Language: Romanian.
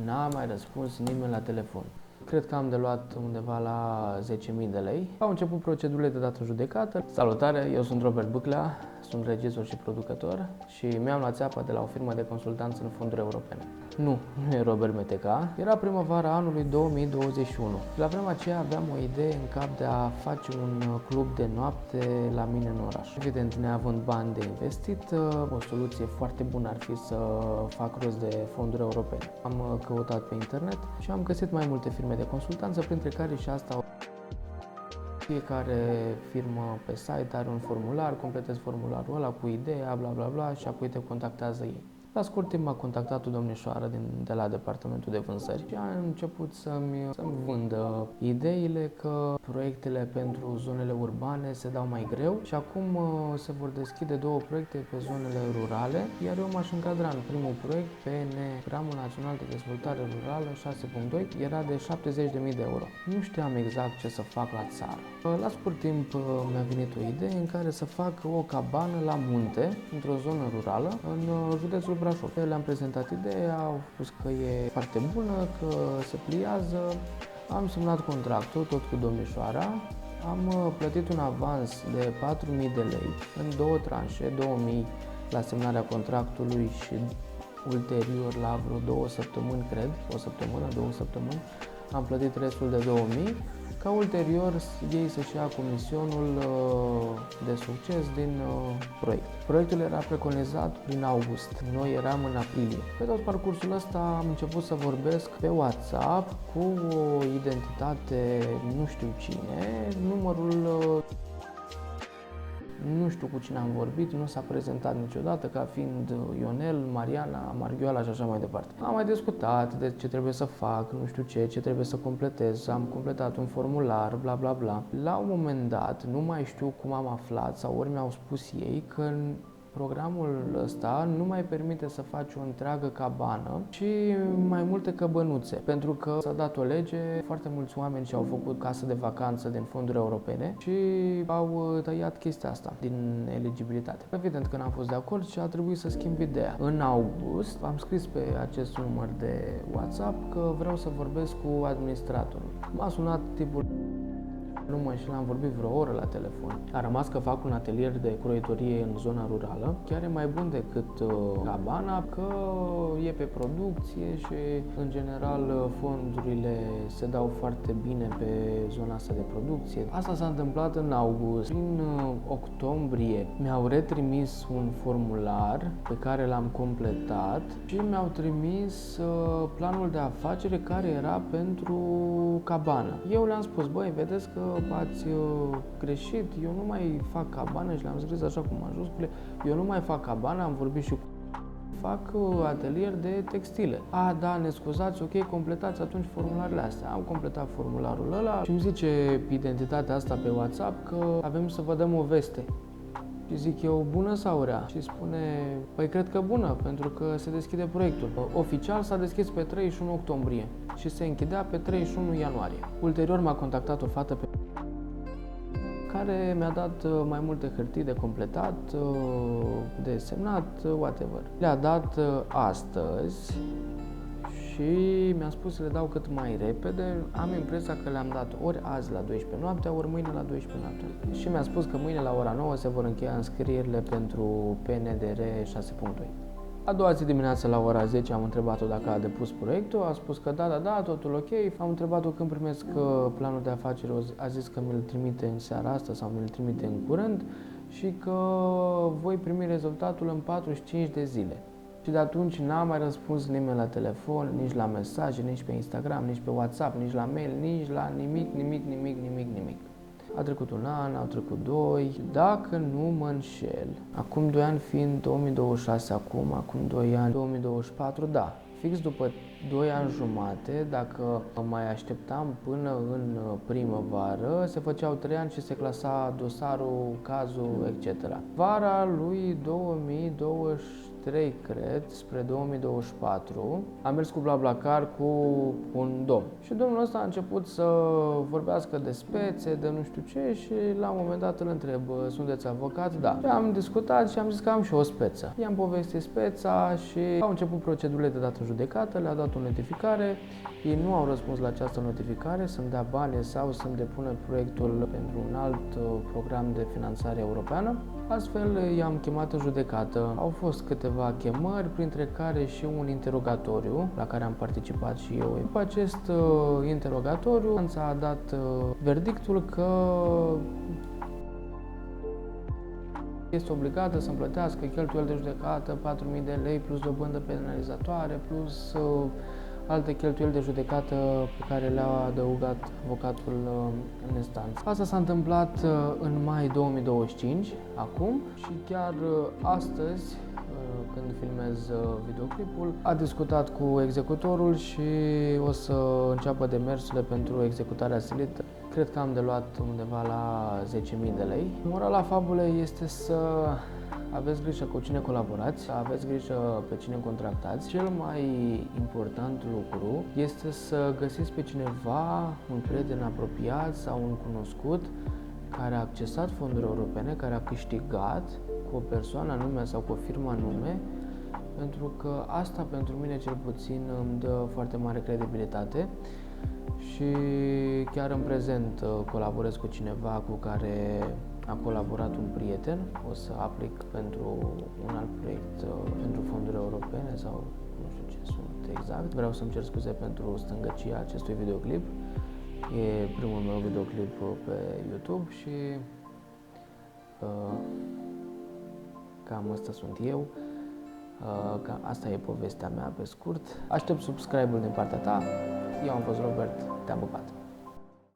n-a mai răspuns nimeni la telefon. Cred că am de luat undeva la 10.000 de lei. Au început procedurile de dată în judecată. Salutare, eu sunt Robert Bâclea, sunt regizor și producător și mi-am luat țeapă de la o firmă de consultanță în fonduri europene. Nu e Robert Meteca. Era primăvara anului 2021. La vremea aceea aveam o idee în cap de a face un club de noapte la mine în oraș. Evident, neavând bani de investit, o soluție foarte bună ar fi să fac rost de fonduri europene. Am căutat pe internet și am găsit mai multe firme de consultanță, printre care și asta. Fiecare firmă pe site are un formular, completezi formularul ăla cu ideea, bla bla bla și apoi te contactează ei. La scurt timp m-a contactat o domnișoară de la departamentul de vânzări și a început să-mi vândă ideile că proiectele pentru zonele urbane se dau mai greu și acum se vor deschide două proiecte pe zonele rurale, iar eu m-aș încadra în primul proiect, PN, Programul Național de Dezvoltare Rurală 6.2, era de 70.000 de euro. Nu știam exact ce să fac la țară. La scurt timp mi-a venit o idee în care să fac o cabană la munte, într-o zonă rurală, în județul Brașov. Le-am prezentat ideea, au spus că e foarte bună, că se pliază. Am semnat contractul, tot cu domnișoara. Am plătit un avans de 4.000 de lei în două tranșe, 2.000 la semnarea contractului și ulterior la vreo 2 săptămâni, cred, o săptămână, 2 săptămâni, am plătit restul de 2.000, ca ulterior ei să-și ia comisionul de succes din proiect. Proiectul era preconizat prin august, noi eram în aprilie. Pe tot parcursul ăsta am început să vorbesc pe WhatsApp cu o identitate, nu știu cine, numărul nu știu cu cine am vorbit, nu s-a prezentat niciodată ca fiind Ionel, Mariana, Marghioala și așa mai departe. Am mai discutat de ce trebuie să fac, nu știu ce trebuie să completez, am completat un formular, bla bla bla. La un moment dat, nu mai știu cum am aflat sau ori mi-au spus ei că programul ăsta nu mai permite să faci o întreagă cabană, ci mai multe căbănuțe. Pentru că s-a dat o lege, foarte mulți oameni și-au făcut casă de vacanță din fonduri europene și au tăiat chestia asta din eligibilitate. Evident că n-am fost de acord și a trebuit să schimb ideea. În august am scris pe acest număr de WhatsApp că vreau să vorbesc cu administratorul. M-a sunat tipul și l-am vorbit vreo oră la telefon. A rămas că fac un atelier de croitorie în zona rurală, chiar e mai bun decât cabana, că e pe producție și în general fondurile se dau foarte bine pe zona asta de producție. Asta s-a întâmplat în august. În octombrie mi-au retrimis un formular pe care l-am completat și mi-au trimis planul de afacere care era pentru cabană. Eu le-am spus, băi, vedeți că ați greșit, eu nu mai fac cabană și le-am scris așa cu majuscule, eu nu mai fac cabană, am vorbit și cu fac atelier de textile. Da, ne scuzați, ok, completați atunci formularele astea. Am completat formularul ăla și îmi zice identitatea asta pe WhatsApp că avem să vă dăm o veste. Și zic eu, bună sau rea? Și spune, păi cred că bună, pentru că se deschide proiectul. Oficial s-a deschis pe 31 octombrie și se închidea pe 31 ianuarie. Ulterior m-a contactat o fată care mi-a dat mai multe hârtii de completat, de semnat, whatever. Le-a dat astăzi și mi-a spus să le dau cât mai repede. Am impresia că le-am dat ori azi la 12 noaptea, ori mâine la 12 noaptea. Și mi-a spus că mâine la ora 9 se vor încheia înscrierile pentru PNDR 6.2. A doua zi dimineață la ora 10 am întrebat-o dacă a depus proiectul, a spus că da, totul ok. Am întrebat-o când primesc planul de afaceri, a zis că mi-l trimite în seara asta sau mi-l trimite în curând și că voi primi rezultatul în 45 de zile. Și de atunci n-a mai răspuns nimeni la telefon, nici la mesaje, nici pe Instagram, nici pe WhatsApp, nici la mail, nici la nimic. A trecut un an, au trecut 2, dacă nu mă înșel, acum 2 ani fiind 2026 acum 2 ani 2024, da, fix după 2 ani jumate, dacă mai așteptam până în primăvară, se făceau 3 ani și se clasa dosarul, cazul, etc. Vara lui 2023 2023, cred, spre 2024, am mers cu BlaBlaCar cu un domn. Și domnul ăsta a început să vorbească de spețe, de nu știu ce și la un moment dat îl întreb, sunteți avocat? Da. Și am discutat și am zis că am și o speță. I-am povestit speța și au început procedurile de dată în judecată, le-a dat o notificare, ei nu au răspuns la această notificare, să-mi dea bani sau să-mi depună proiectul pentru un alt program de finanțare europeană. Astfel i-am chemat în judecată. Au fost câteva chemări, printre care și un interogatoriu la care am participat și eu. După acest interogatoriu a dat verdictul că este obligată să-mi plătească cheltuieli de judecată, 4.000 de lei plus dobândă penalizatoare, plus alte cheltuieli de judecată pe care le-a adăugat avocatul în instanță. Asta s-a întâmplat în mai 2025, acum, și chiar astăzi, când filmez videoclipul, a discutat cu executorul și o să înceapă demersurile pentru executarea silită. Cred că am de luat undeva la 10.000 de lei. Morala fabulei este să aveți grijă cu cine colaborați, aveți grijă pe cine contractați. Cel mai important lucru este să găsiți pe cineva, un prieten apropiat sau un cunoscut care a accesat fonduri europene, care a câștigat cu o persoană anume sau cu o firmă anume, pentru că asta pentru mine cel puțin îmi dă foarte mare credibilitate. Și chiar în prezent colaborez cu cineva cu care a colaborat un prieten. O să aplic pentru un alt proiect pentru fonduri europene sau nu știu ce sunt exact. Vreau să-mi cer scuze pentru stângăcia acestui videoclip. E primul meu videoclip pe YouTube și cam asta sunt eu. Asta e povestea mea pe scurt. Aștept subscribe-ul din partea ta. Eu am fost Robert, te-am pupat.